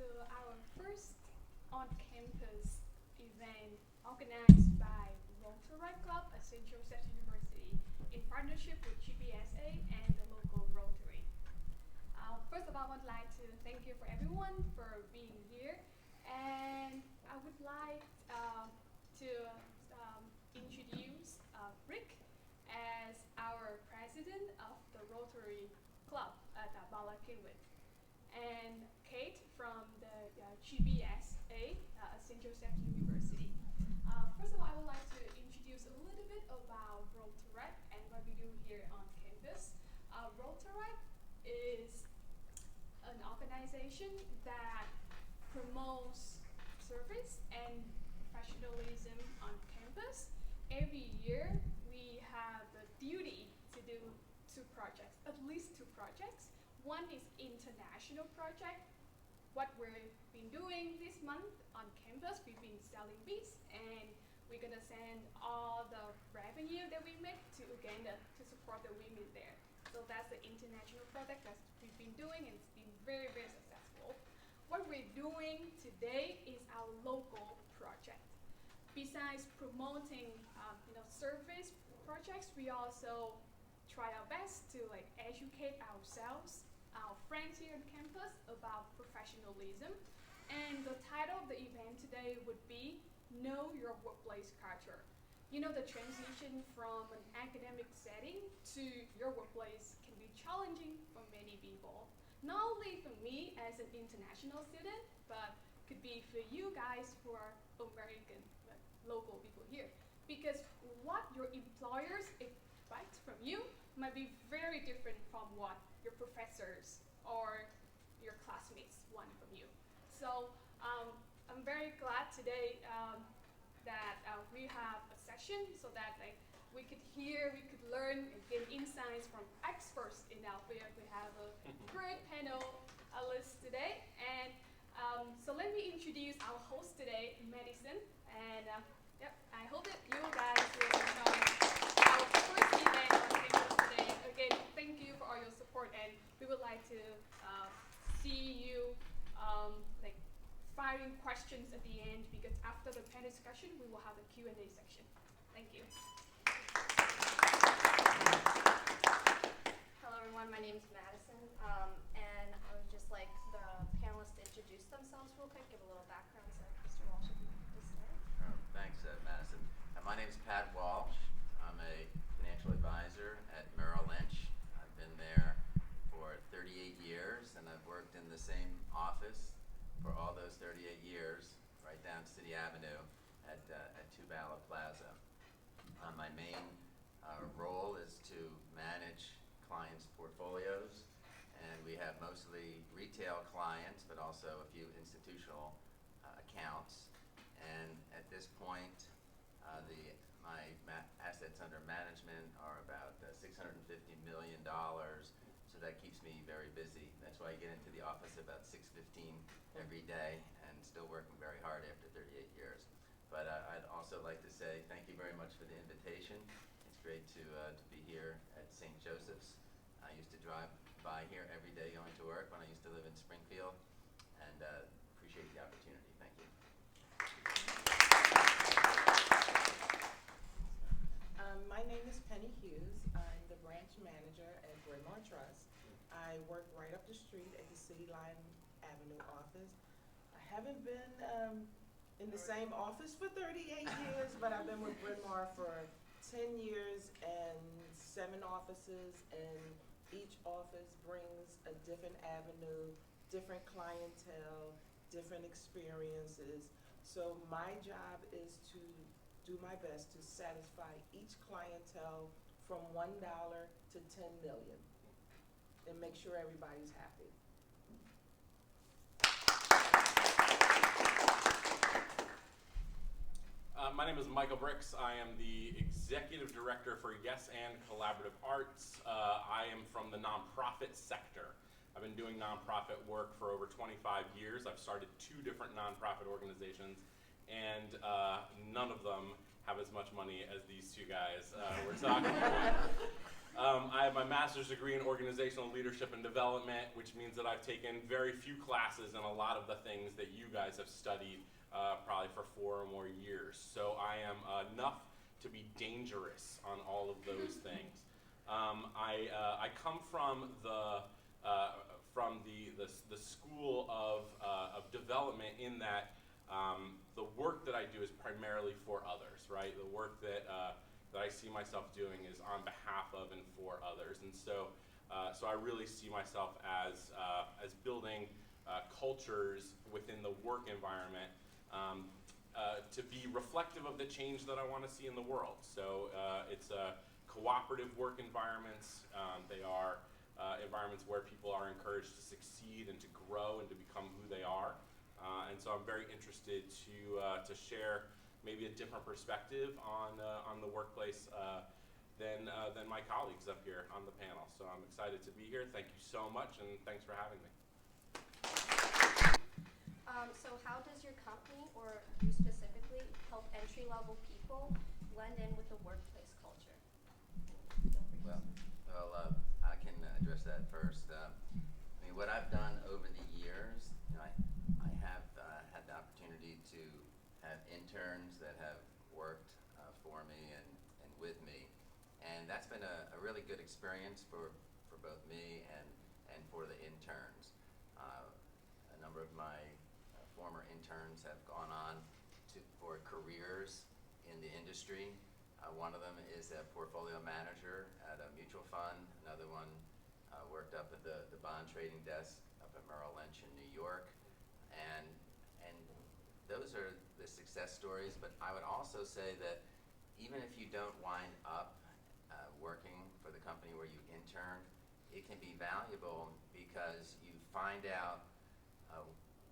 to our first on-campus event organized by Rotary Club at St. Joseph's University in partnership with GBSA and the local Rotary. First of all, I would like to thank you for everyone for being here, and I would like to introduce Rick as our president of the Rotary Club at Bala Cynwyd, and Kate from the GBSA St. Joseph's University. First of all, I would like to introduce a little bit about Rotaract and what we do here on campus. Rotaract is an organization that promotes service and professionalism on campus. Every year, we have the duty to do two projects, at least two projects. One is international project. What we've been doing this month on campus, we've been selling bees, and we're gonna send all the revenue that we make to Uganda to support the women there. So that's the international project that we've been doing, and it's been very, very successful. What we're doing today is our local project. Besides promoting, service projects, we also try our best to educate ourselves, our friends here on campus about professionalism. And the title of the event today would be Know Your Workplace Culture. You know, the transition from an academic setting to your workplace can be challenging for many people. Not only for me as an international student, but could be for you guys who are American, local people here. Because what your employers expect from you might be very different from what your professors or your classmates want from you. So I'm very glad today that we have a session so that we could hear, we could learn and gain insights from experts in our field. We have a great panel list today. And so let me introduce our host today, Madison. And I hope that you guys will enjoy our first event on campus today. Again, thank you for all your support, and we would like to see you firing questions at the end, because after the panel discussion, we will have a Q&A section. Thank you. Hello everyone, my name is Madison, and I would just like the panelists to introduce themselves real quick, give a little background so Mr. Walsh can start. Thanks, Madison. My name is Pat Walsh. I'm a financial advisor at Merrill Lynch. I've been there for 38 years, and I've worked in the same office for all those 38 years, right down City Avenue at Tubala Plaza. My main role is to manage clients' portfolios, and we have mostly retail clients, but also a few institutional accounts. And at this point, my assets under management are about $650 million, so that keeps me very busy. That's why I get into the office about 6:15 every day, and still working very hard after 38 years. But I'd also like to say thank you very much for the invitation. It's great to be here at St. Joseph's. I used to drive by here every day going to work when I used to live in Springfield, and appreciate the opportunity. Thank you. My name is Penny Hughes. I'm the branch manager at Bryn Mawr Trust. I work right up the street at the City Line Avenue office. I haven't been in the same office for 38 years, but I've been with Bryn Mawr for 10 years and 7 offices, and each office brings a different avenue, different clientele, different experiences. So my job is to do my best to satisfy each clientele from $1 to 10 million and make sure everybody's happy. My name is Michael Bricks. I am the Executive Director for Yes and Collaborative Arts. I am from the nonprofit sector. I've been doing nonprofit work for over 25 years. I've started 2 different nonprofit organizations, and none of them have as much money as these 2 guys we're talking about. I have my master's degree in organizational leadership and development, which means that I've taken very few classes in a lot of the things that you guys have studied probably for 4 or more years. So I am enough to be dangerous on all of those things. I come from the school of development in that the work that I do is primarily for others, right? The work that I see myself doing is on behalf of and for others, and so I really see myself as building cultures within the work environment to be reflective of the change that I want to see in the world. So it's cooperative work environments. They are environments where people are encouraged to succeed and to grow and to become who they are. And so I'm very interested to share maybe a different perspective on the workplace than my colleagues up here on the panel. So I'm excited to be here. Thank you so much, and thanks for having me. So how does your company, or you specifically, help entry-level people blend in with the workplace culture? Feel free to Well, I can address that first. I mean, what I've done over the years, you know, I have had the opportunity to have interns that have worked for me and with me, and that's been a really good experience for both me and for the interns. A number of my former interns have gone on for careers in the industry. One of them is a portfolio manager at a mutual fund. Another one worked up at the bond trading desk up at Merrill Lynch in New York. And those are the success stories, but I would also say that even if you don't wind up working for the company where you interned, it can be valuable because you find out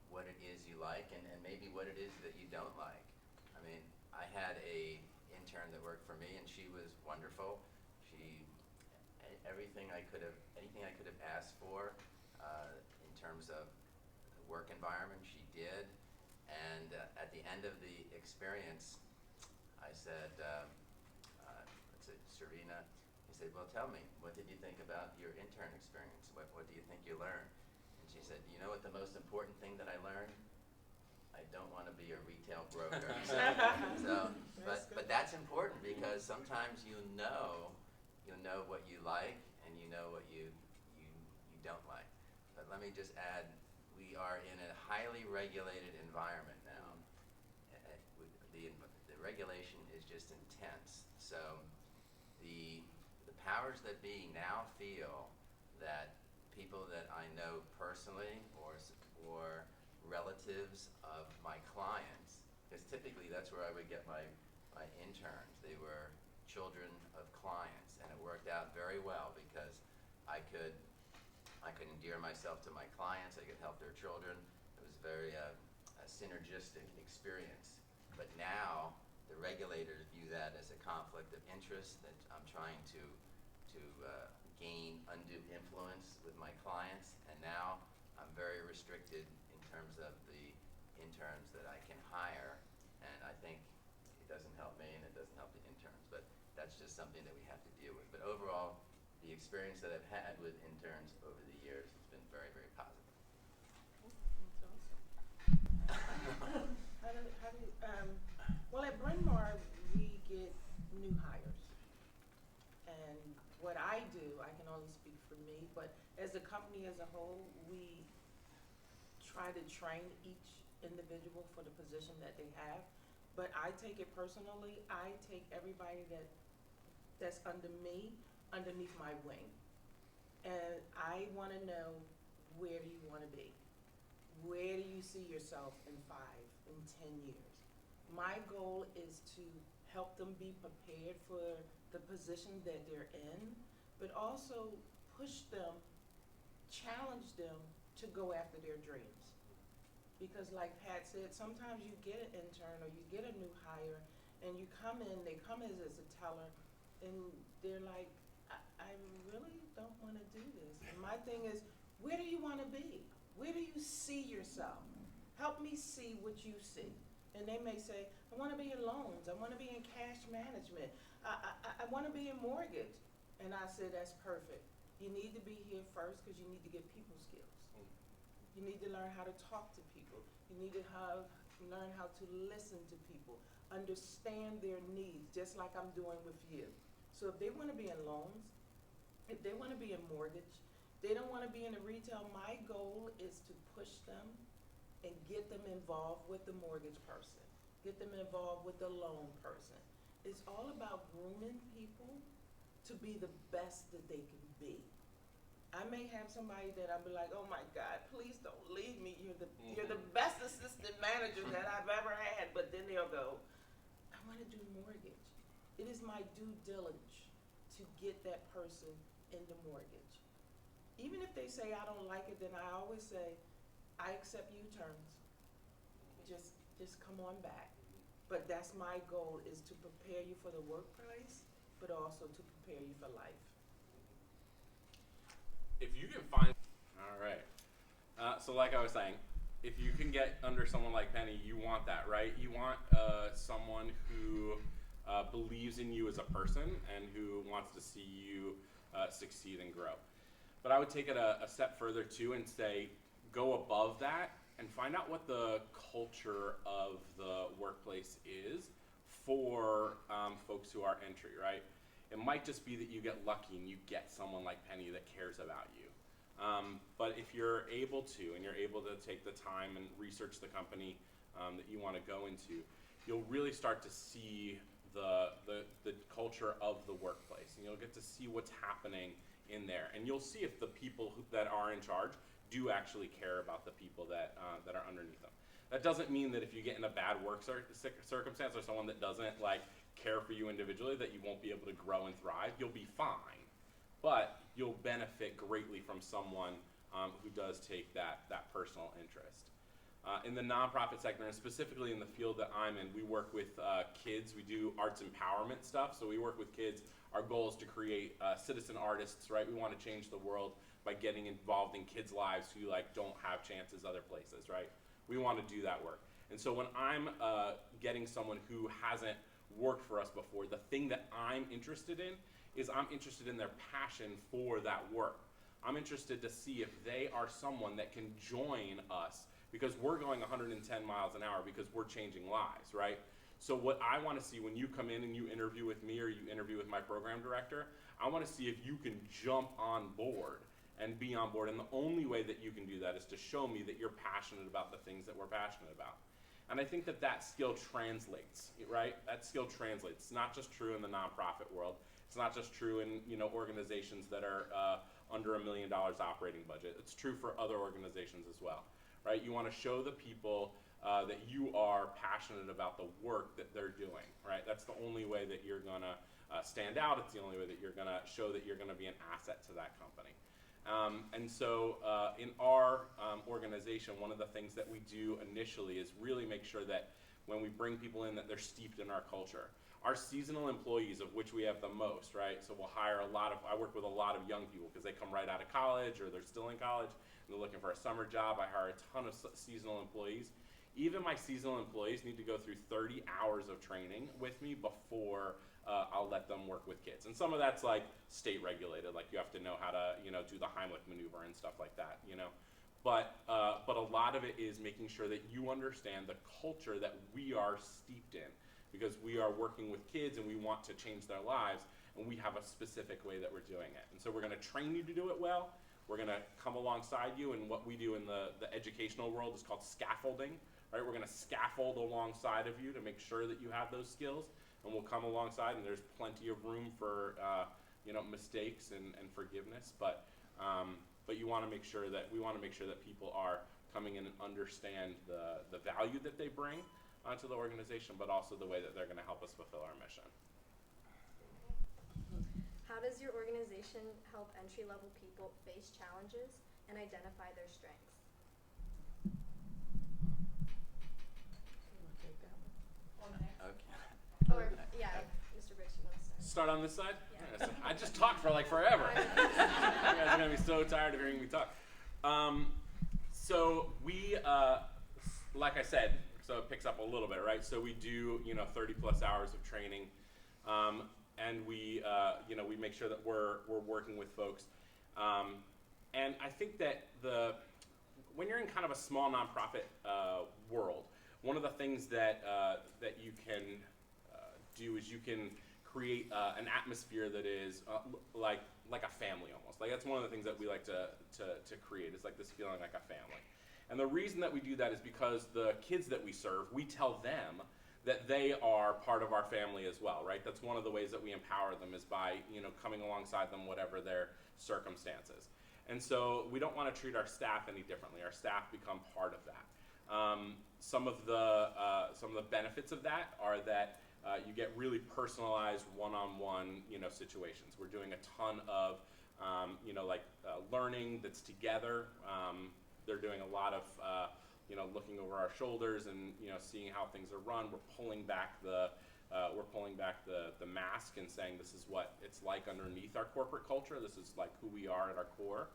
what it is you like and maybe what it is that you don't like. I mean, I had a intern that worked for me, and she was wonderful. Anything I could have asked for in terms of the work environment, she did. And at the end of the experience, I said, let's say, Serena, he said, well, tell me, what did you think about your intern experience? What do you think you learned? And she said, you know what the most important thing that I learned? I don't want to be a retail broker. But that's important because sometimes you know what you like and you know what you don't like. But let me just add, we are in a highly regulated environment now. The regulation is just intense. So the powers that be now feel that people that I know personally or relatives of my clients, because typically that's where I would get my interns. They were children of clients, and it worked out very well because I could endear myself to my clients. I could help their children. It was very a synergistic experience. But now the regulators view that as a conflict of interest, that I'm trying to gain undue influence with my clients, and now I'm very restricted in terms of the interns that I can hire, and I think it doesn't help me and it doesn't help the interns, but that's just something that we have to deal with. But overall, the experience that I've had with interns over the years has been very, very positive. That's awesome. Well, at Bryn Mawr, we get new hires. And what I do, I can only speak for me, but as a company as a whole, we try to train each individual for the position that they have. But I take it personally. I take everybody that's under me, underneath my wing. And I want to know, where do you want to be? Where do you see yourself in 5, in 10 years? My goal is to help them be prepared for the position that they're in, but also push them, challenge them to go after their dreams. Because like Pat said, sometimes you get an intern or you get a new hire and you come in, they come in as a teller, and they're like, I really don't want to do this. And my thing is, where do you want to be? Where do you see yourself? Help me see what you see. And they may say, I want to be in loans. I want to be in cash management. I want to be in mortgage. And I said, that's perfect. You need to be here first because you need to get people skills. You need to learn how to talk to people. You need to learn how to listen to people, understand their needs, just like I'm doing with you. So if they want to be in loans, if they want to be in mortgage, they don't want to be in the retail, my goal is to push them and get them involved with the mortgage person, get them involved with the loan person. It's all about grooming people to be the best that they can be. I may have somebody that I'll be like, oh my God, please don't leave me. You're the best assistant manager that I've ever had. But then they'll go, I want to do mortgage. It is my due diligence to get that person into mortgage. Even if they say I don't like it, then I always say, I accept U-turns. Just come on back. But that's my goal, is to prepare you for the workplace, but also to prepare you for life. If you can find, all right. So like I was saying, if you can get under someone like Penny, you want that, right? You want someone who believes in you as a person and who wants to see you succeed and grow. But I would take it a step further too and say, go above that and find out what the culture of the workplace is for folks who are entry, right? It might just be that you get lucky and you get someone like Penny that cares about you. But if you're able to, and you're able to take the time and research the company that you want to go into, you'll really start to see the culture of the workplace, and you'll get to see what's happening in there, and you'll see if the people that are in charge do actually care about the people that are underneath them. That doesn't mean that if you get in a bad work circumstance or someone that doesn't care for you individually, that you won't be able to grow and thrive. You'll be fine, but you'll benefit greatly from someone who does take that personal interest. In the nonprofit sector, and specifically in the field that I'm in, we work with kids. We do arts empowerment stuff. So we work with kids. Our goal is to create citizen artists, right? We want to change the world by getting involved in kids' lives who don't have chances other places, right? We want to do that work. And so when I'm getting someone who hasn't worked for us before, the thing that I'm interested in is I'm interested in their passion for that work. I'm interested to see if they are someone that can join us, because we're going 110 miles an hour because we're changing lives, right? So what I want to see when you come in and you interview with me or you interview with my program director, I want to see if you can jump on board and be on board. And the only way that you can do that is to show me that you're passionate about the things that we're passionate about. And I think that skill translates, right? That skill translates. It's not just true in the nonprofit world. It's not just true in organizations that are under $1 million operating budget. It's true for other organizations as well, right? You want to show the people that you are passionate about the work that they're doing, right? That's the only way that you're going to stand out. It's the only way that you're going to show that you're going to be an asset to that company. And so in our organization, one of the things that we do initially is really make sure that when we bring people in, that they're steeped in our culture. Our seasonal employees, of which we have the most, right? So we'll hire I work with a lot of young people because they come right out of college or they're still in college and they're looking for a summer job. I hire a ton of seasonal employees. Even my seasonal employees need to go through 30 hours of training with me before I'll let them work with kids. And some of that's state regulated, you have to know how to, do the Heimlich maneuver and stuff like that, But a lot of it is making sure that you understand the culture that we are steeped in, because we are working with kids and we want to change their lives, and we have a specific way that we're doing it. And so we're going to train you to do it well. We're going to come alongside you, and what we do in the educational world is called scaffolding, right? We're going to scaffold alongside of you to make sure that you have those skills, and we'll come alongside, and there's plenty of room for mistakes and forgiveness, but you want to make sure that people are coming in and understand the value that they bring to the organization, but also the way that they're going to help us fulfill our mission. How does your organization help entry-level people face challenges and identify their strengths? Okay. Or, yeah, Mr. Briggs, you want to start? Start on this side? Yeah. So I just talked for forever. You guys are going to be so tired of hearing me talk. So we, like I said, so it picks up a little bit, right? So we do, 30 plus hours of training. and we we make sure that we're working with folks. And I think that when you're in kind of a small nonprofit world, one of the things that you can do is you can create an atmosphere that is like a family almost. Like that's one of the things that we like to create, is like this feeling like a family. And the reason that we do that is because the kids that we serve, we tell them that they are part of our family as well, right? That's one of the ways that we empower them, is by coming alongside them, whatever their circumstances. And so we don't want to treat our staff any differently. Our staff become part of that. Some of the benefits of that are that you get really personalized one-on-one situations. We're doing a ton of learning that's together. They're doing a lot of looking over our shoulders and seeing how things are run. We're pulling back the mask and saying this is what it's like underneath our corporate culture. This is like who we are at our core.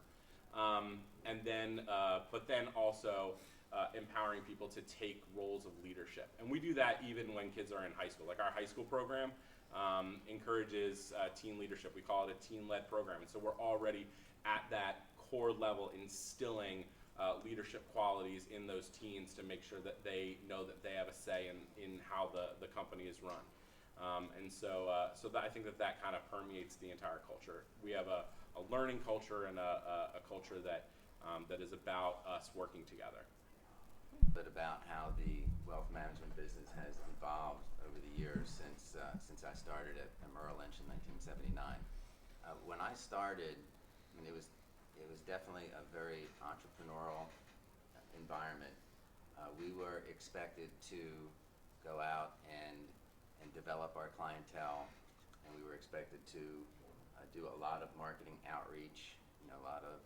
But then also empowering people to take roles of leadership. And we do that even when kids are in high school. Like our high school program encourages teen leadership. We call it a teen-led program. And so we're already at that core level instilling leadership qualities in those teens to make sure that they know that they have a say in how the company is run. So I think that kind of permeates the entire culture. We have a learning culture and a culture that is about us working together. But about how the wealth management business has evolved over the years since I started at Merrill Lynch in 1979. When I started, it was definitely a very entrepreneurial environment. We were expected to go out and develop our clientele, and we were expected to do a lot of marketing outreach, a lot of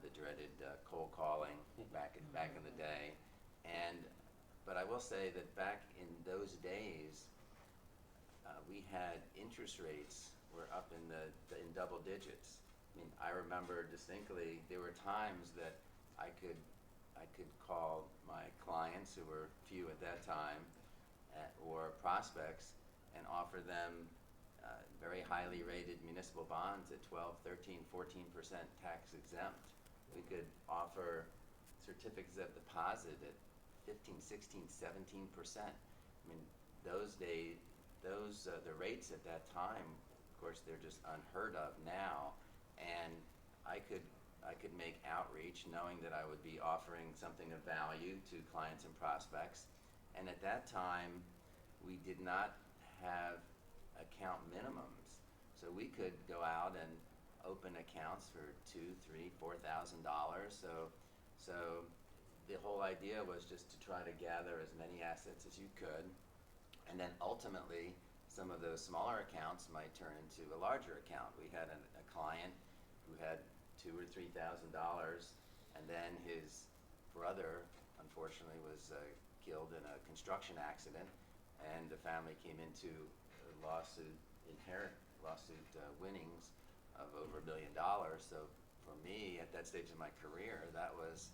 the dreaded cold calling back in the day. But I will say that back in those days, we had interest rates were up in double digits. I remember distinctly there were times that I could call my clients, who were few at that time, or prospects, and offer them very highly rated municipal bonds at 12, 13, 14% tax exempt. We could offer certificates of deposit at 15, 16, 17%. Those days, the rates at that time, of course, they're just unheard of now. And I could make outreach knowing that I would be offering something of value to clients and prospects. And at that time, we did not have account minimums. So we could go out and open accounts for $2,000, $3,000, $4,000. So the whole idea was just to try to gather as many assets as you could. And then ultimately, some of those smaller accounts might turn into a larger account. We had a client who had $2,000 or $3,000, and then his brother, unfortunately, was killed in a construction accident, and the family came into inherent lawsuit winnings of over $1 million. So for me, at that stage of my career, that was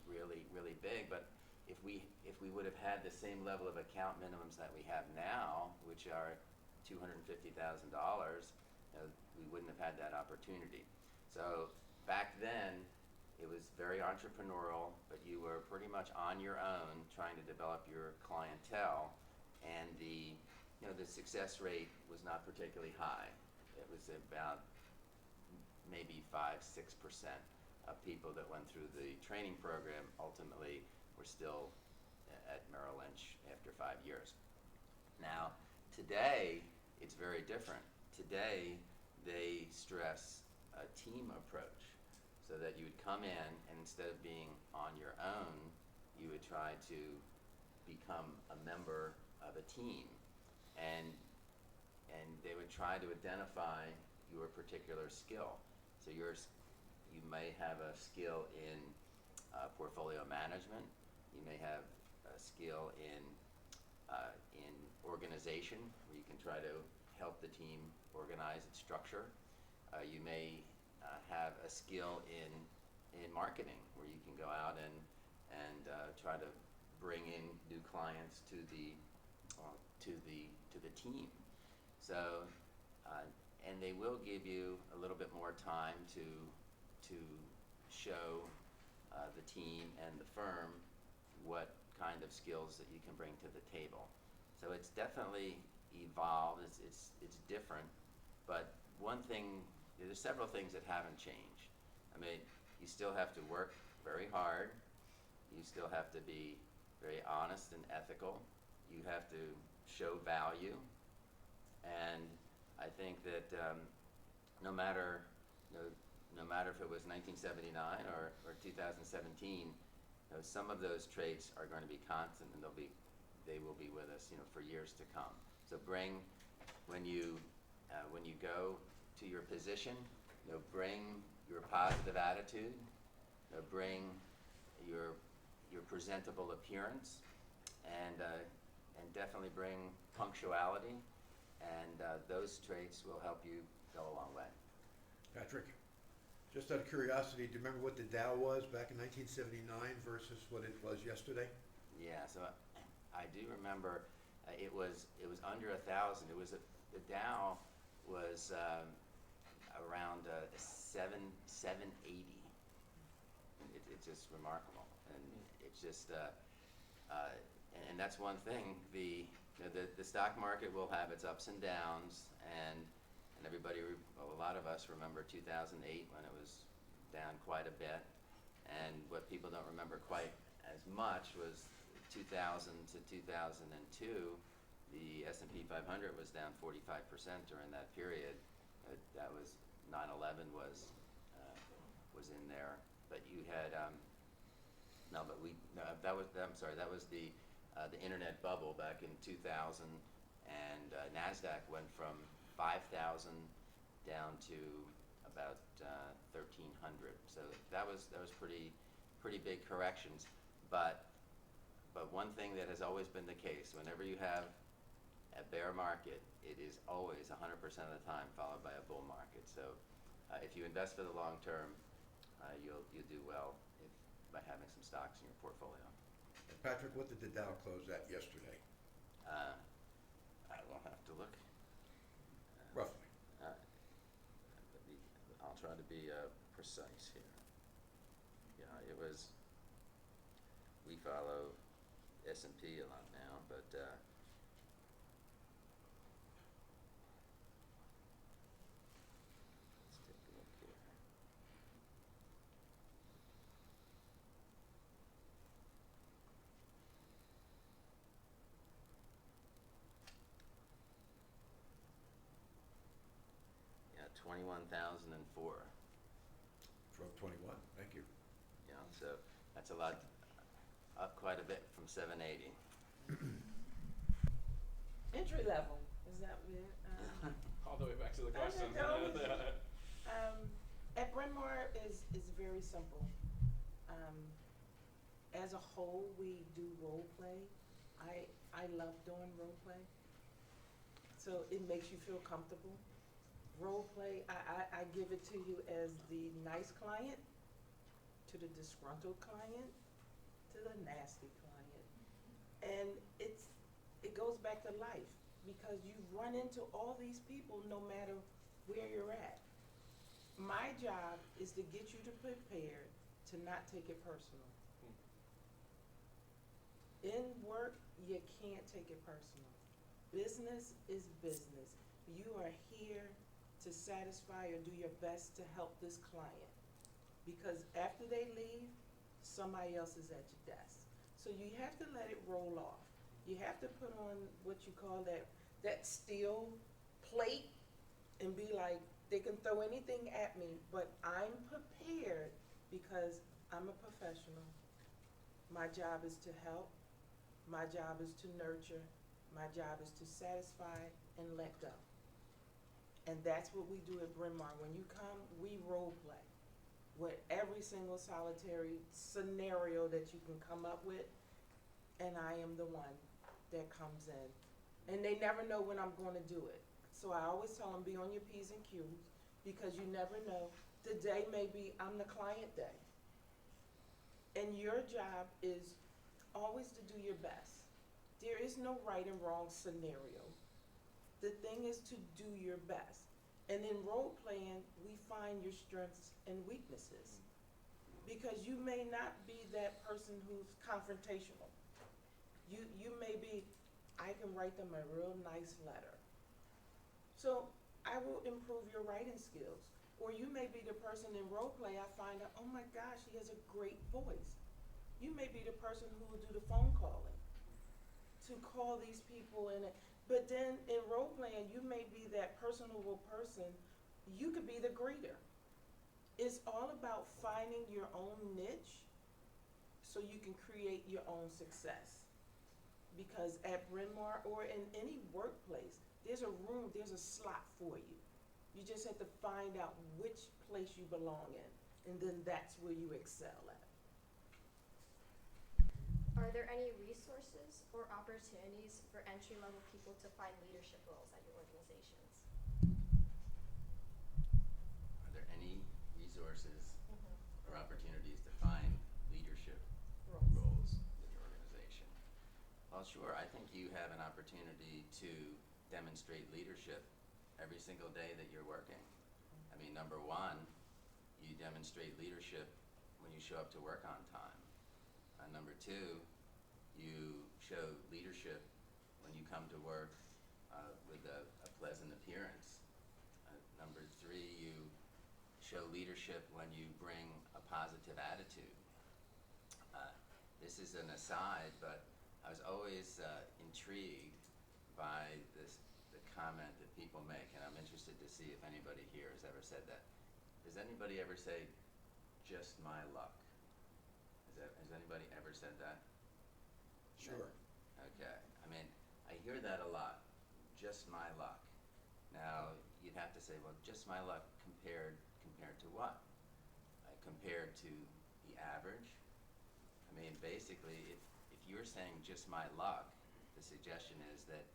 really, really big. But if we would have had the same level of account minimums that we have now, which are $250,000, we wouldn't have had that opportunity. So back then, it was very entrepreneurial, but you were pretty much on your own trying to develop your clientele, and the success rate was not particularly high. It was about maybe 5-6% of people that went through the training program ultimately were still at Merrill Lynch after 5 years. Now, today, it's very different. Today, they stress a team approach, so that you would come in, and instead of being on your own, you would try to become a member of a team, and they would try to identify your particular skill. So you may have a skill in portfolio management. You may have a skill in organization, where you can try to help the team organize its structure. You may have a skill in marketing, where you can go out and try to bring in new clients to the team. So, and they will give you a little bit more time to show the team and the firm what kind of skills that you can bring to the table. So it's definitely evolved. It's different, but one thing, there's several things that haven't changed. I mean, you still have to work very hard. You still have to be very honest and ethical. You have to show value. And I think that no matter if it was 1979 or 2017, some of those traits are going to be constant, and they will be with us, for years to come. So when you go to your position, bring your positive attitude, bring your presentable appearance, and definitely bring punctuality, and those traits will help you go a long way. Patrick, just out of curiosity, do you remember what the Dow was back in 1979 versus what it was yesterday? Yeah, so I do remember it was under 1,000. The Dow was around 780. It's just remarkable, and it's just and that's one thing. The stock market will have its ups and downs, and everybody, a lot of us remember 2008 when it was down quite a bit, and what people don't remember quite as much was 2000 to 2002, the S&P 500 was down 45% during that period. That was 9/11 was in there, but you had that was the internet bubble back in 2000, and Nasdaq went from 5,000 down to about 1,300. So that was pretty big corrections. But one thing that has always been the case, whenever you have a bear market, it is always 100% of the time followed by a bull market. So if you invest for the long term, you'll do well by having some stocks in your portfolio. Patrick, what did the Dow close at yesterday? I will have to look. Roughly. I'll try to be precise here. Yeah, it was. We follow S&P a lot now, but let's take a look here. Yeah, 21,004. Drove 21, thank you. So that's a lot, up quite a bit from 780. Entry level, is that it? All the way back to the question. At Bryn Mawr is very simple. As a whole, we do role play. I love doing role play. So it makes you feel comfortable. Role play, I give it to you as the nice client, to the disgruntled client, to the nasty client. And it goes back to life, because you run into all these people no matter where you're at. My job is to get you to prepare to not take it personal. In work, you can't take it personal. Business is business. You are here to satisfy or do your best to help this client. Because after they leave, somebody else is at your desk. So you have to let it roll off. You have to put on what you call that steel plate and be like, they can throw anything at me, but I'm prepared because I'm a professional. My job is to help. My job is to nurture. My job is to satisfy and let go. And that's what we do at Bryn Mawr. When you come, we role play with every single solitary scenario that you can come up with, and I am the one that comes in. And they never know when I'm going to do it. So I always tell them, be on your P's and Q's, because you never know. The day may be, I'm the client day. And your job is always to do your best. There is no right and wrong scenario. The thing is to do your best. And in role playing, we find your strengths and weaknesses. Because you may not be that person who's confrontational. You may be, I can write them a real nice letter. So I will improve your writing skills. Or you may be the person in role play, I find out, oh my gosh, he has a great voice. You may be the person who will do the phone calling to call these people in. But then in role playing, you may be that personable person. You could be the greeter. It's all about finding your own niche so you can create your own success. Because at Bryn Mawr or in any workplace, there's a room, there's a slot for you. You just have to find out which place you belong in, and then that's where you excel at. Are there any resources or opportunities for entry-level people to find leadership roles at your organizations? Are there any resources or opportunities to find leadership roles in your organization? Well, sure. I think you have an opportunity to demonstrate leadership every single day that you're working. I mean, number one, you demonstrate leadership when you show up to work on time. Number two, you show leadership when you come to work with a pleasant appearance. Number three, you show leadership when you bring a positive attitude. This is an aside, but I was always intrigued by the comment that people make, and I'm interested to see if anybody here has ever said that. Does anybody ever say, just my luck? Has anybody ever said that? Sure. Okay. I mean, I hear that a lot. Just my luck. Now, you'd have to say, well, just my luck compared to what? Compared to the average? I mean, basically, if you're saying just my luck, the suggestion is that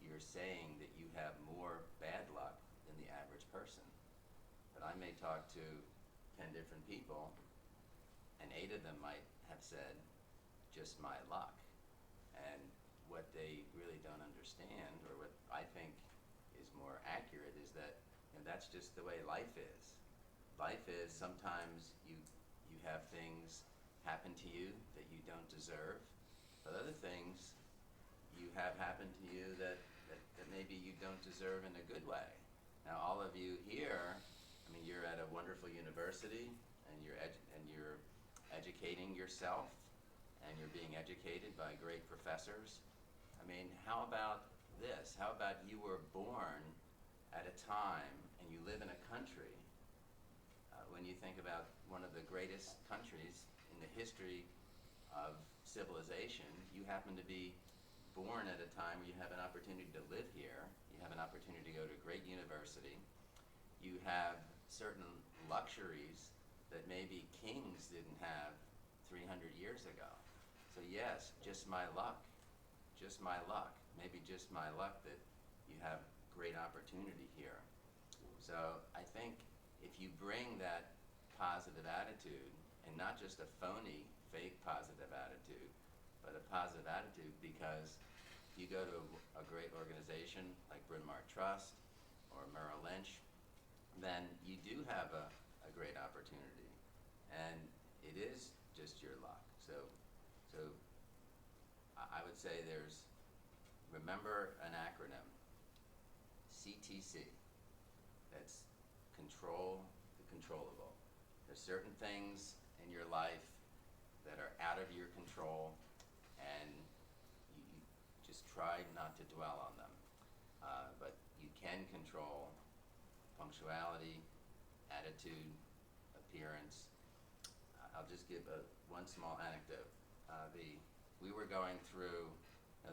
you're saying that you have more bad luck than the average person. But I may talk to 10 different people, and 8 of them might have said, just my luck. And what they really don't understand, or what I think is more accurate, is that that's just the way life is. Life is sometimes you have things happen to you that you don't deserve, but other things you have happen to you that maybe you don't deserve in a good way. Now, all of you here, I mean, you're at a wonderful university, and you're educating yourself, and you're being educated by great professors. I mean, how about this? How about you were born at a time, and you live in a country, when you think about one of the greatest countries in the history of civilization, you happen to be born at a time where you have an opportunity to live here, you have an opportunity to go to a great university, you have certain luxuries that maybe kings didn't have 300 years ago. So yes, just my luck, maybe just my luck that you have great opportunity here. So I think if you bring that positive attitude, and not just a phony, fake positive attitude, but a positive attitude, because you go to a great organization like Bryn Mawr Trust or Merrill Lynch, then you do have a great opportunity, and it is just your luck. So I would say remember an acronym, CTC. That's control the controllable. There's certain things in your life that are out of your control, and you just try not to dwell on them. But you can control punctuality, attitude, appearance. I'll just give one small anecdote. We were going through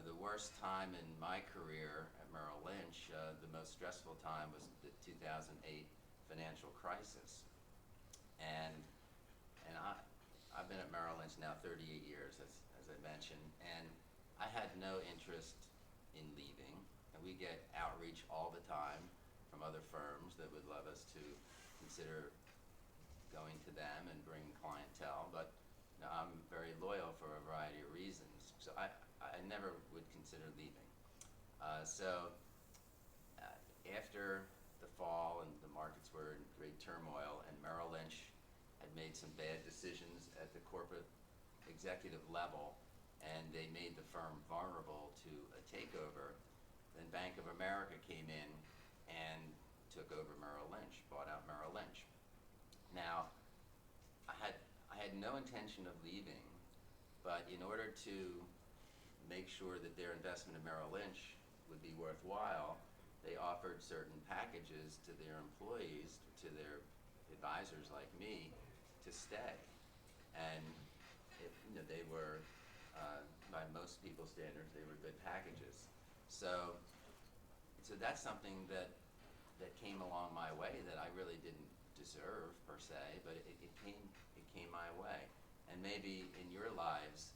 the worst time in my career at Merrill Lynch. The most stressful time was the 2008 financial crisis. And I've been at Merrill Lynch now 38 years, as I mentioned, and I had no interest in leaving. And we get outreach all the time from other firms that would love us to consider going to them and bringing clientele, but I'm very loyal for a variety of reasons. So I never would consider leaving. So after the fall and the markets were in great turmoil and Merrill Lynch had made some bad decisions at the corporate executive level and they made the firm vulnerable to a takeover, then Bank of America came in and took over Merrill Lynch, bought out Merrill Lynch. Now, I had no intention of leaving, but in order to make sure that their investment in Merrill Lynch would be worthwhile, they offered certain packages to their employees, to their advisors like me, to stay. And they were, by most people's standards, they were good packages. So that's something that came along my way that I really didn't deserve per se, but it came my way. And maybe in your lives,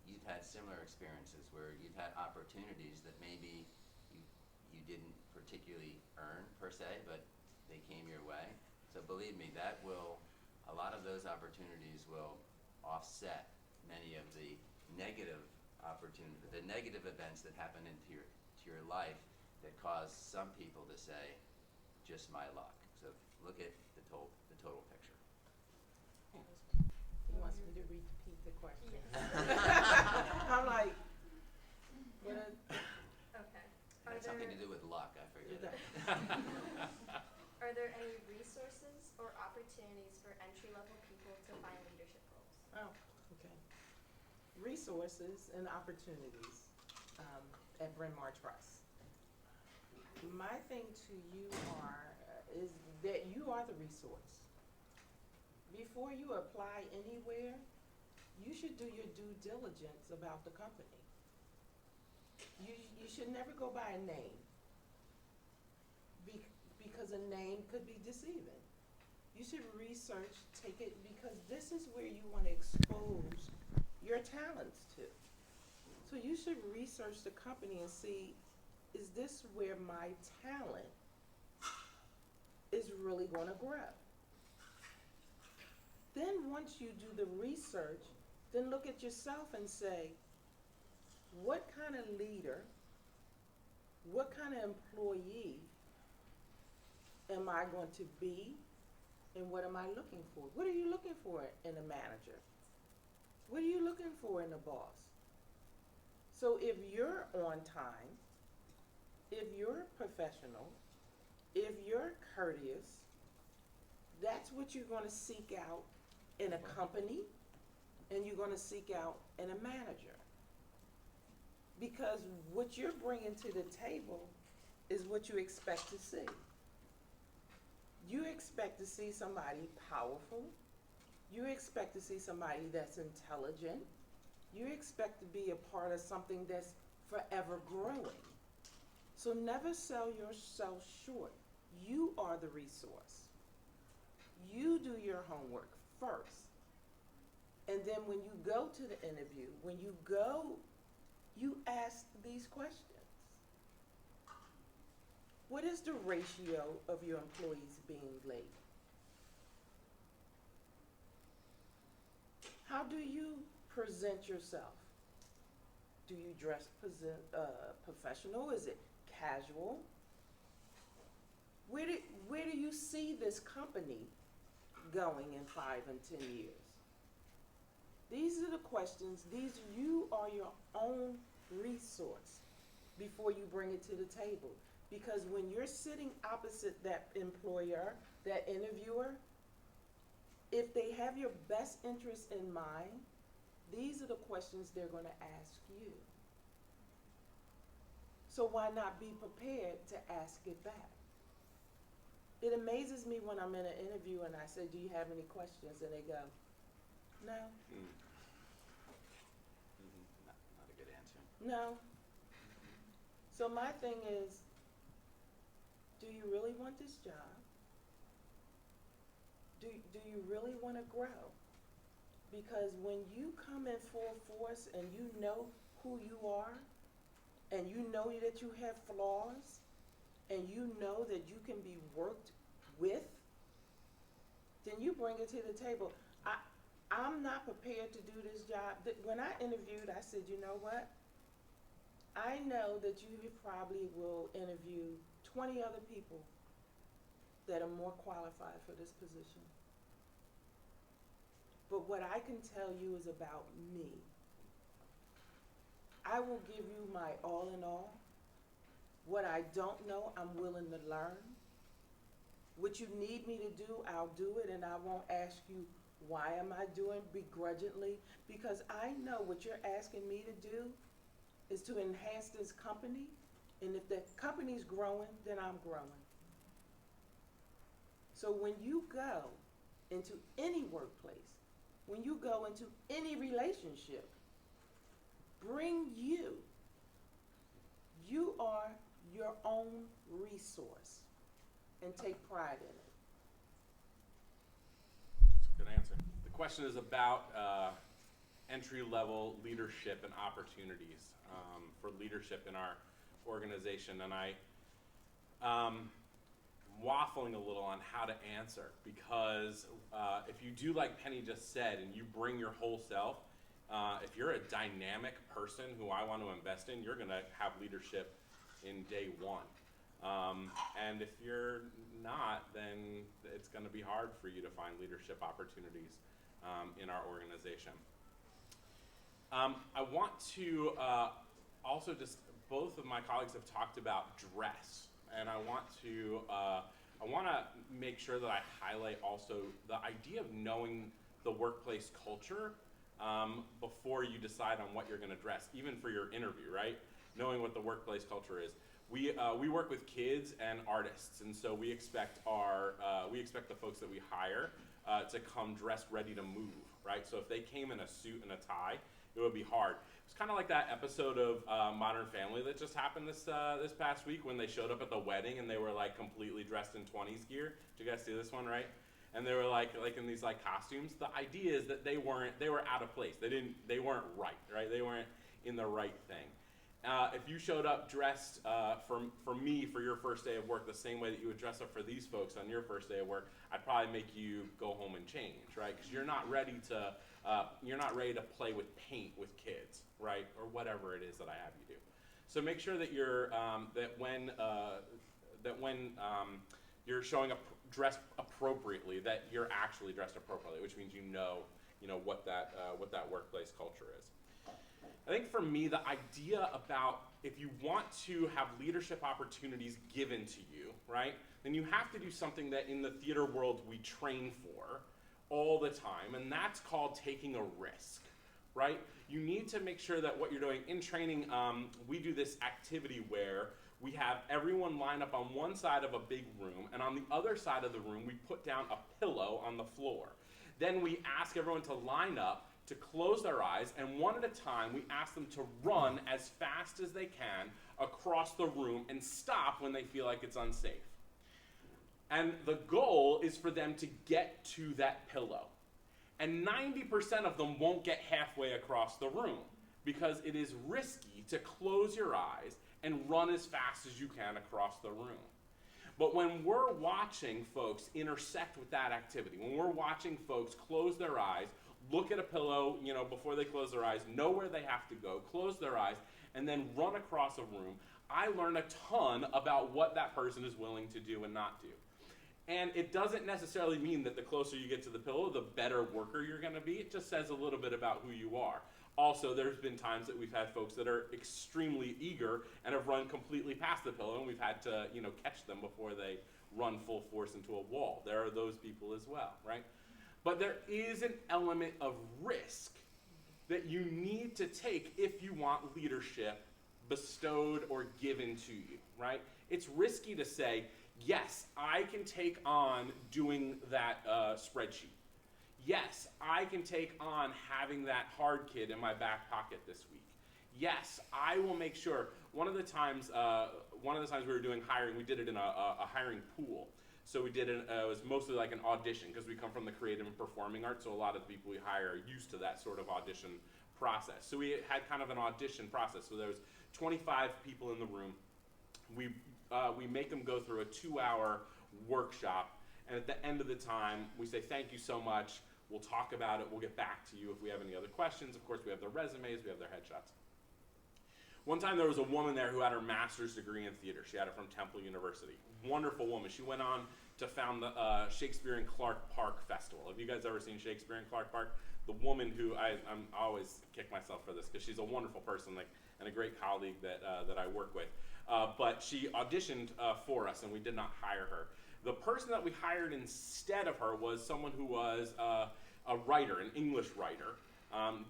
you've had similar experiences where you've had opportunities that maybe you didn't particularly earn per se, but they came your way. So believe me, a lot of those opportunities will offset many of the negative events that happen into your life that cause some people to say, just my luck. So look at the total picture. He wants me to repeat the question. Yes. I'm like, what is, Okay. It had something to do with luck, I forget it. Are there any resources or opportunities for entry-level people to find leadership roles? oh, okay. Resources and opportunities at Bryn Mawr Trust. My thing to you is that you are the resource. Before you apply anywhere, you should do your due diligence about the company. You should never go by a name because a name could be deceiving. You should research, take it, because this is where you want to expose your talents to. So you should research the company and see, is this where my talent is really going to grow? Then once you do the research, then look at yourself and say, what kind of leader, what kind of employee am I going to be, and what am I looking for? What are you looking for in a manager? What are you looking for in a boss? So if you're on time, if you're professional, if you're courteous, that's what you're going to seek out in a company, and you're going to seek out in a manager. Because what you're bringing to the table is what you expect to see. You expect to see somebody powerful. You expect to see somebody that's intelligent. You expect to be a part of something that's forever growing. So never sell yourself short. You are the resource. You do your homework first. And then when you go to the interview, when you go, you ask these questions. What is the ratio of your employees being late? How do you present yourself? Do you dress professional? Is it casual? Where do you see this company going in 5 and 10 years? These are the questions. You are your own resource before you bring it to the table. Because when you're sitting opposite that employer, that interviewer, if they have your best interest in mind, these are the questions they're going to ask you. So why not be prepared to ask it back? It amazes me when I'm in an interview and I say, do you have any questions? And they go, no. Not a good answer. No. So my thing is, do you really want this job? Do you really want to grow? Because when you come in full force and you know who you are, and you know that you have flaws, and you know that you can be worked with, then you bring it to the table. I'm not prepared to do this job. When I interviewed, I said, you know what? I know that you probably will interview 20 other people that are more qualified for this position. But what I can tell you is about me. I will give you my all in all. What I don't know, I'm willing to learn. What you need me to do, I'll do it, and I won't ask you, why am I doing begrudgingly? Because I know what you're asking me to do is to enhance this company, and if the company's growing, then I'm growing. So when you go into any workplace, when you go into any relationship, bring you. You are your own resource, and take pride in it. Good answer. The question is about entry-level leadership and opportunities for leadership in our organization, and waffling a little on how to answer, because if you do like Penny just said and you bring your whole self, if you're a dynamic person who I want to invest in, you're going to have leadership in day one. And if you're not, then it's going to be hard for you to find leadership opportunities in our organization. I want to also just, both of my colleagues have talked about dress, and I want to make sure that I highlight also the idea of knowing the workplace culture before you decide on what you're going to dress, even for your interview, right? Knowing what the workplace culture is. We work with kids and artists, and so we expect the folks that we hire to come dressed ready to move, right? So if they came in a suit and a tie, it would be hard. It's kind of like that episode of Modern Family that just happened this past week when they showed up at the wedding and they were like completely dressed in 20s gear. Did you guys see this one, right? And they were like in these like costumes. The idea is that they were out of place. They weren't right? They weren't in the right thing. If you showed up dressed for me for your first day of work the same way that you would dress up for these folks on your first day of work, I'd probably make you go home and change, right? Because you're not ready to play with paint with kids, right? Or whatever it is that I have you do. So make sure that when you're showing up dressed appropriately, that you're actually dressed appropriately, which means you know what that workplace culture is. I think for me, the idea about if you want to have leadership opportunities given to you, right, then you have to do something that in the theater world we train for all the time, and that's called taking a risk, right? You need to make sure that what you're doing in training, we do this activity where we have everyone line up on one side of a big room, and on the other side of the room, we put down a pillow on the floor. Then we ask everyone to line up, to close their eyes, and one at a time, we ask them to run as fast as they can across the room and stop when they feel like it's unsafe. And the goal is for them to get to that pillow. And 90% of them won't get halfway across the room because it is risky to close your eyes and run as fast as you can across the room. But when we're watching folks intersect with that activity, when we're watching folks close their eyes, look at a pillow, before they close their eyes, know where they have to go, close their eyes, and then run across a room, I learn a ton about what that person is willing to do and not do. And it doesn't necessarily mean that the closer you get to the pillow, the better worker you're going to be. It just says a little bit about who you are. Also, there's been times that we've had folks that are extremely eager and have run completely past the pillow, and we've had to, catch them before they run full force into a wall. There are those people as well, right? But there is an element of risk that you need to take if you want leadership bestowed or given to you, right? It's risky to say, yes, I can take on doing that spreadsheet. Yes, I can take on having that hard kid in my back pocket this week. Yes, I will make sure. One of the times we were doing hiring, we did it in a hiring pool. So we did it was mostly like an audition because we come from the creative and performing arts, so a lot of the people we hire are used to that sort of audition process. So we had kind of an audition process. So there was 25 people in the room. We make them go through a 2-hour workshop, and at the end of the time, we say, thank you so much. We'll talk about it. We'll get back to you if we have any other questions. Of course, we have their resumes. We have their headshots. One time there was a woman there who had her master's degree in theater. She had it from Temple University. Wonderful woman. She went on to found the Shakespeare in Clark Park Festival. Have you guys ever seen Shakespeare in Clark Park? The woman who I'm always kick myself for this because she's a wonderful person, like, and a great colleague that I work with. But she auditioned for us, and we did not hire her. The person that we hired instead of her was someone who was a writer, an English writer.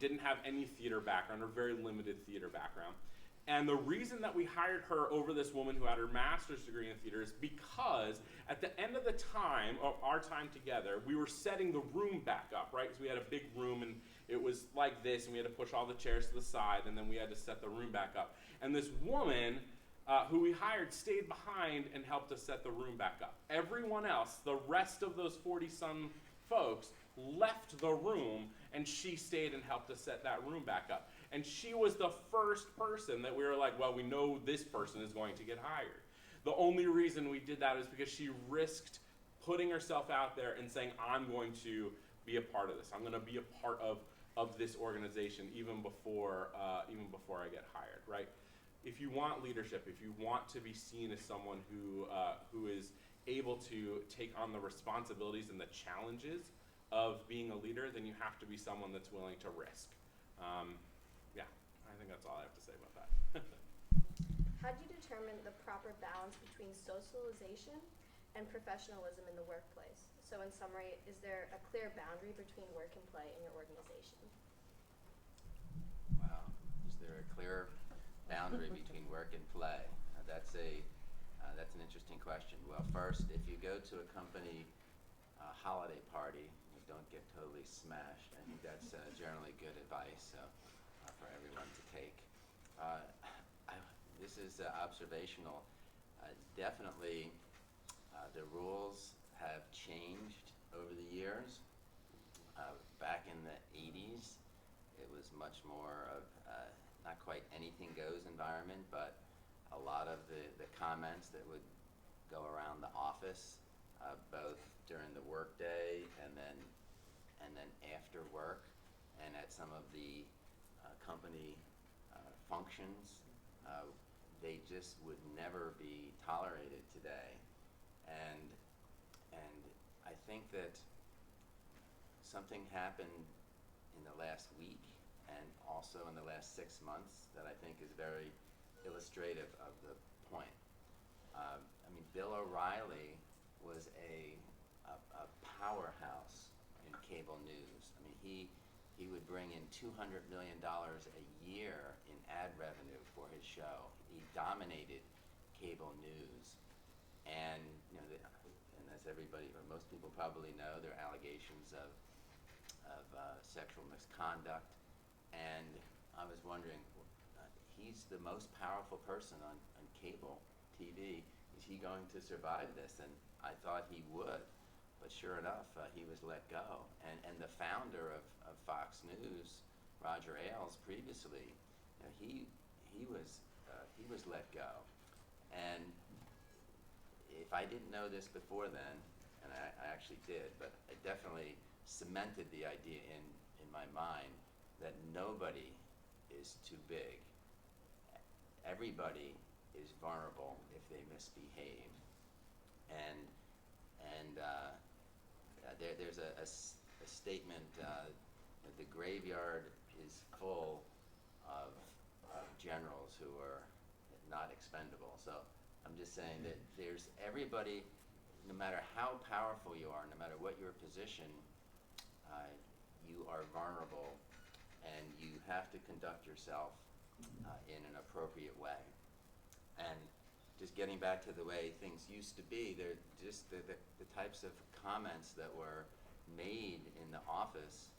Didn't have any theater background or very limited theater background. And the reason that we hired her over this woman who had her master's degree in theater is because at the end of the time, of our time together, we were setting the room back up, right? Because we had a big room and it was like this, and we had to push all the chairs to the side, and then we had to set the room back up. And this woman who we hired stayed behind and helped us set the room back up. Everyone else, the rest of those 40-some folks, left the room, and she stayed and helped us set that room back up. And she was the first person that we were like, well, we know this person is going to get hired. The only reason we did that is because she risked putting herself out there and saying, I'm going to be a part of this. I'm going to be a part of this organization even before I get hired, right? If you want leadership, if you want to be seen as someone who is able to take on the responsibilities and the challenges of being a leader, then you have to be someone that's willing to risk. Yeah, I think that's all I have to say about that. How do you determine the proper balance between socialization and professionalism in the workplace? So in summary, is there a clear boundary between work and play in your organization? Wow, is there a clear boundary between work and play? That's an interesting question. Well, first, if you go to a company holiday party, you don't get totally smashed. I think that's generally good advice for everyone to take. This is observational. Definitely, the rules have changed over the years. Back in the 80s, it was much more of not quite anything goes environment, but a lot of the comments that would go around the office, both during the workday and then after work, and at some of the company functions, they just would never be tolerated today. And I think that something happened in the last week and also in the last 6 months that I think is very illustrative of the point. I mean, Bill O'Reilly was a powerhouse in cable news. I mean, he would bring in $200 million a year in ad revenue for his show. He dominated cable news, and and as everybody or most people probably know, there are allegations of sexual misconduct. And I was wondering, he's the most powerful person on cable TV. Is he going to survive this? And I thought he would, but sure enough, he was let go. And the founder of Fox News, Roger Ailes, previously, he was let go. And if I didn't know this before then, and I actually did, but it definitely cemented the idea in my mind that nobody is too big. Everybody is vulnerable if they misbehave. And there's a statement that the graveyard is full of generals who are not expendable. So I'm just saying that there's everybody, no matter how powerful you are, no matter what your position, you are vulnerable, and you have to conduct yourself in an appropriate way. And just getting back to the way things used to be, they're just the types of comments that were made in the office,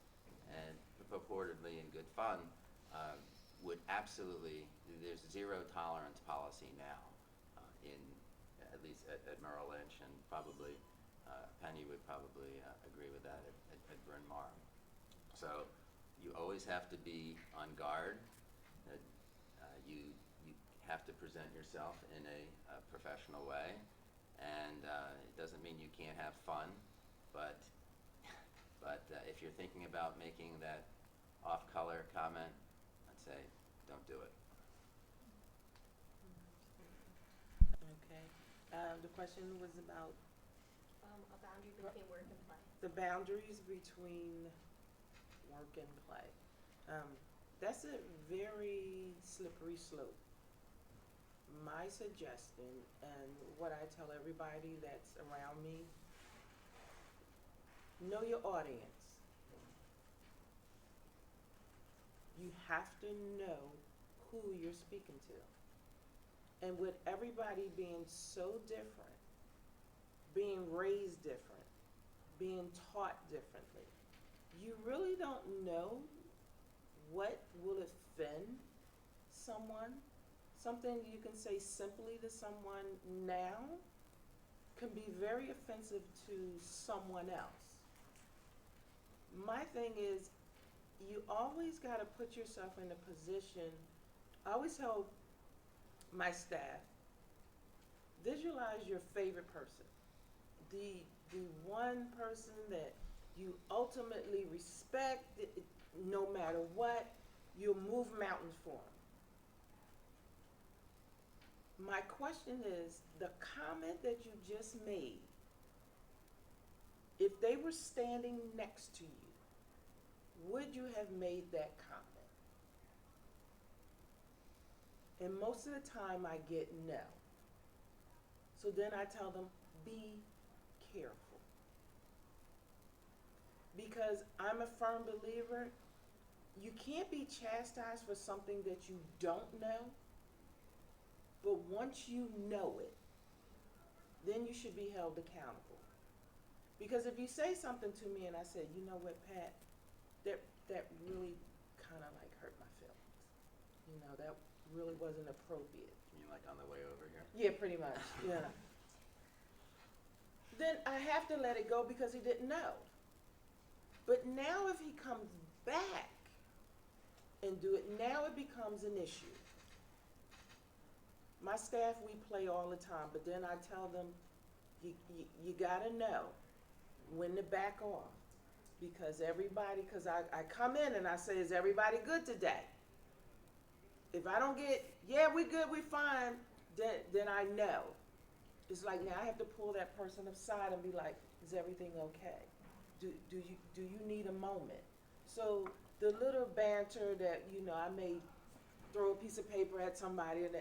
and purportedly in good fun, would absolutely, there's zero tolerance policy now, at least at Merrill Lynch, and probably Penny would probably agree with that at Bryn Mawr. So you always have to be on guard. You have to present yourself in a professional way, and it doesn't mean you can't have fun, but if you're thinking about making that off-color comment, I'd say don't do it. The question was about A boundary between work and play. the boundaries between work and play. That's a very slippery slope. My suggestion, and what I tell everybody that's around me, know your audience. You have to know who you're speaking to. And with everybody being so different, being raised different, being taught differently, you really don't know what will offend someone. Something you can say simply to someone now can be very offensive to someone else. My thing is, you always got to put yourself in a position. I always tell my staff, visualize your favorite person, the one person that you ultimately respect, no matter what. You'll move mountains for them. My question is, the comment that you just made, if they were standing next to you, would you have made that comment? And most of the time I get no. So then I tell them, be careful. Because I'm a firm believer, you can't be chastised for something that you don't know. But once you know it, then you should be held accountable. Because if you say something to me and I say, you know what, Pat, that really kind of like hurt my feelings. You know, that really wasn't appropriate. You mean like on the way over here? Yeah, pretty much, yeah. Then I have to let it go because he didn't know. But now if he comes back and do it, now it becomes an issue. My staff, we play all the time, but then I tell them, you gotta know when to back off. Because I come in and I say, is everybody good today? If I don't get, yeah, we good, we fine, then I know. It's like now I have to pull that person aside and be like, is everything okay? Do you need a moment? So the little banter that, I may throw a piece of paper at somebody and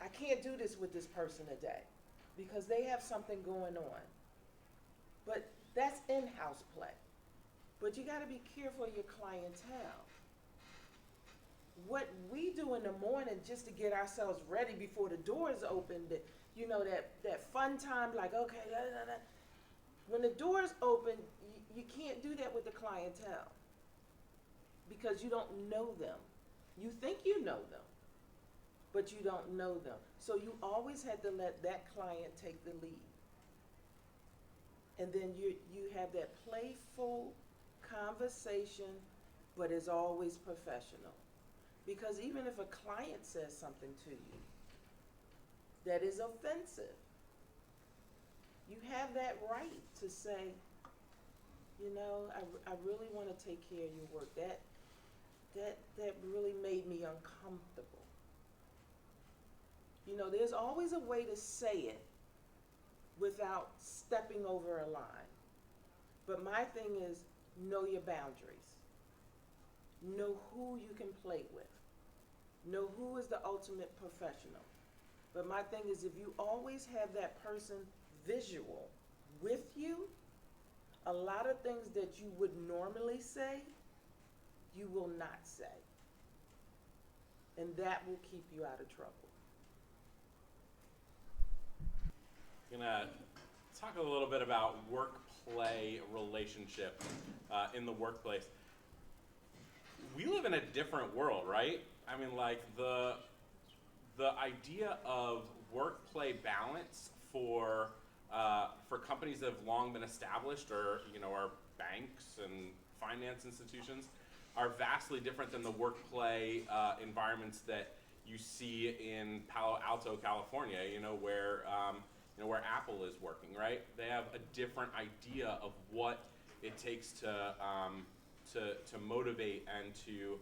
I can't do this with this person today because they have something going on. But that's in-house play. But you gotta be careful of your clientele. What we do in the morning just to get ourselves ready before the doors open, that fun time, like, okay, when the doors open, you can't do that with the clientele because you don't know them. You think you know them, but you don't know them. So you always had to let that client take the lead. And then you have that playful conversation, but it's always professional. Because even if a client says something to you that is offensive, you have that right to say, I really want to take care of your work. That really made me uncomfortable. There's always a way to say it without stepping over a line. But my thing is, know your boundaries. Know who you can play with. Know who is the ultimate professional. But my thing is, if you always have that person visual with you, a lot of things that you would normally say, you will not say. And that will keep you out of trouble. Gonna talk a little bit about work-play relationship in the workplace. We live in a different world, right? I mean, like the idea of work-play balance for companies that have long been established, or our banks and finance institutions, are vastly different than the work-play environments that you see in Palo Alto, California. Where Apple is working, right? They have a different idea of what it takes to motivate and to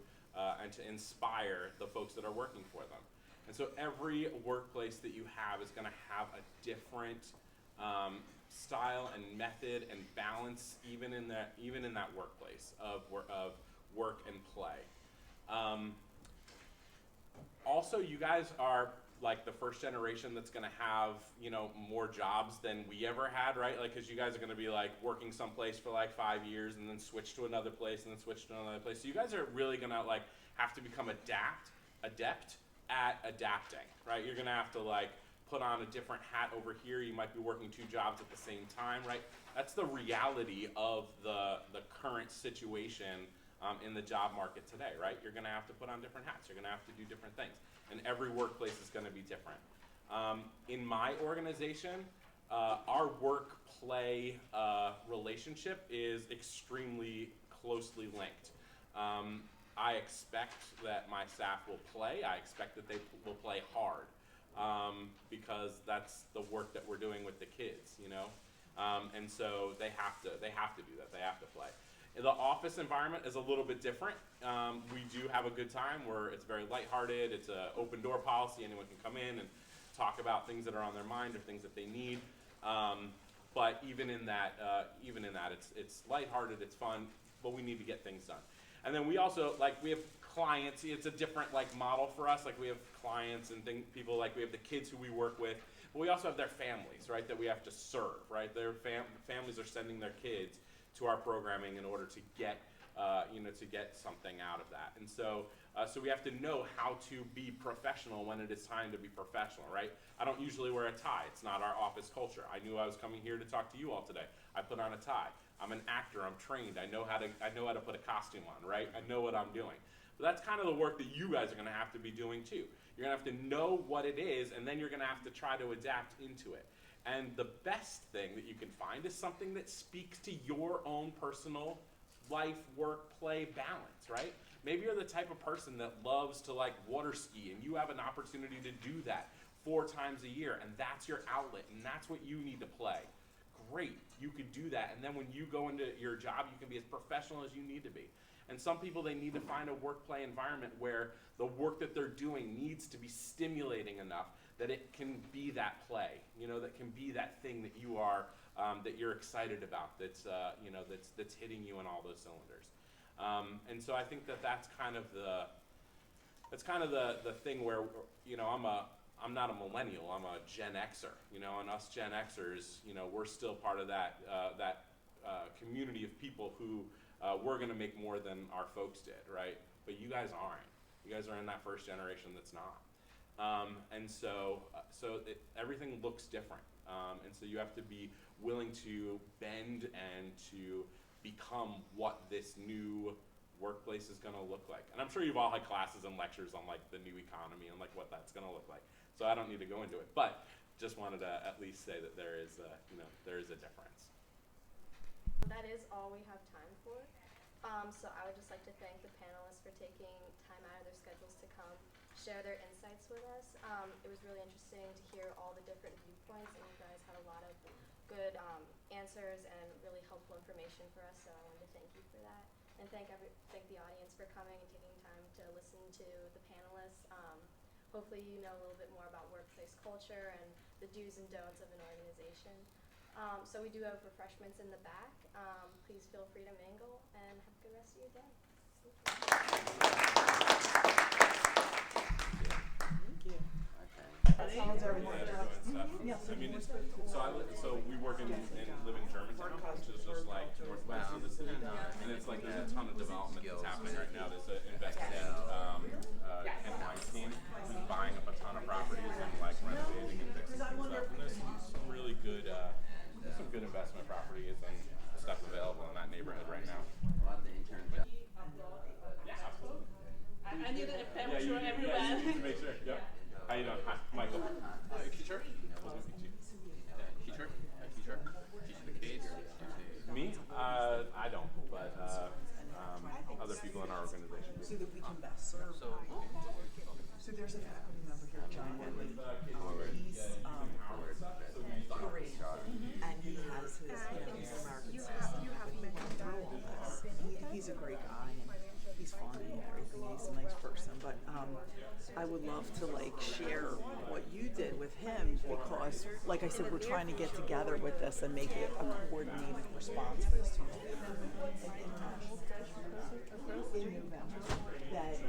inspire the folks that are working for them. And so every workplace that you have is going to have a different style and method and balance, even in that workplace of work and play. Also, you guys are like the first generation that's going to have, you know, more jobs than we ever had, right? Like, because you guys are going to be like working someplace for like 5 years and then switch to another place and then switch to another place. So you guys are really going to like have to become adept at adapting, right? You're going to have to like put on a different hat over here. You might be working 2 jobs at the same time, right? That's the reality of the current situation in the job market today, right? You're going to have to put on different hats. You're going to have to do different things. And every workplace is going to be different. In my organization, our work-play relationship is extremely closely linked. I expect that my staff will play. I expect that they will play hard because that's the work that we're doing with the kids, you know. And so they have to do that. They have to play. The office environment is a little bit different. We do have a good time where it's very lighthearted. It's an open door policy. Anyone can come in and talk about things that are on their mind or things that they need. But even in that, it's lighthearted. It's fun, but we need to get things done. And then we also we have clients. It's a different model for us. Like we have clients and people like we have the kids who we work with, but we also have their families, right? That we have to serve, right? Their families are sending their kids to our programming in order to get something out of that. And so we have to know how to be professional when it is time to be professional, right? I don't usually wear a tie. It's not our office culture. I knew I was coming here to talk to you all today. I put on a tie. I'm an actor. I'm trained. I know how to put a costume on, right? I know what I'm doing. But that's kind of the work that you guys are going to have to be doing too. You're going to have to know what it is, and then you're going to have to try to adapt into it. And the best thing that you can find is something that speaks to your own personal life, work, play balance, right? Maybe you're the type of person that loves to water ski and you have an opportunity to do that 4 times a year and that's your outlet and that's what you need to play. Great, you could do that. And then when you go into your job, you can be as professional as you need to be. And some people, they need to find a work-play environment where the work that they're doing needs to be stimulating enough that it can be that play, that can be that thing that you are, that you're excited about, that's hitting you in all those cylinders. And so I think that's kind of the thing where, I'm not a millennial, I'm a Gen Xer, and us Gen Xers, we're still part of that community of people who we're gonna make more than our folks did, right? But you guys aren't. You guys are in that first generation that's not. And so everything looks different. And so you have to be willing to bend and to become what this new workplace is gonna look like. And I'm sure you've all had classes and lectures on the new economy and what that's gonna look like. So I don't need to go into it, but just wanted to at least say that there is a difference. That is all we have time for. So I would just like to thank the panelists for taking time out of their schedules to come share their insights with us. It was really interesting to hear all the different viewpoints, and you guys had a lot of good answers and really helpful information for us, so I wanted to thank you for that. And thank the audience for coming and taking time to listen to the panelists. Hopefully you know a little bit more about workplace culture and the do's and don'ts of an organization. So we do have refreshments in the back. Please feel free to mingle and have a good rest of your day. Thank you. Okay. How is everyone? I mean, so we work and live in Germantown, which is just northwest of the city, and it's there's a ton of development that's happening right now. There's an investment in Ken Weinstein, who's buying up a ton of properties and renovating and fixing things up. And there's some really good, investment properties and stuff available in that neighborhood right now. A lot of the interns. Yeah, absolutely. I need to make sure everyone. You need to make sure. Yep. How you doing? Hi, Michael. Keisha? Keisha? Teaching the kids? Me? I don't, but other people in our organization do. So that we can best serve. So there's a faculty member here, John Woodley. He's Korean, and he has his American citizen, but he went through all this. He's a great guy, and he's fun and everything. He's a nice person, but I would love to share like I said, we're trying to get together with this and make it a coordinated response for the students. In November, that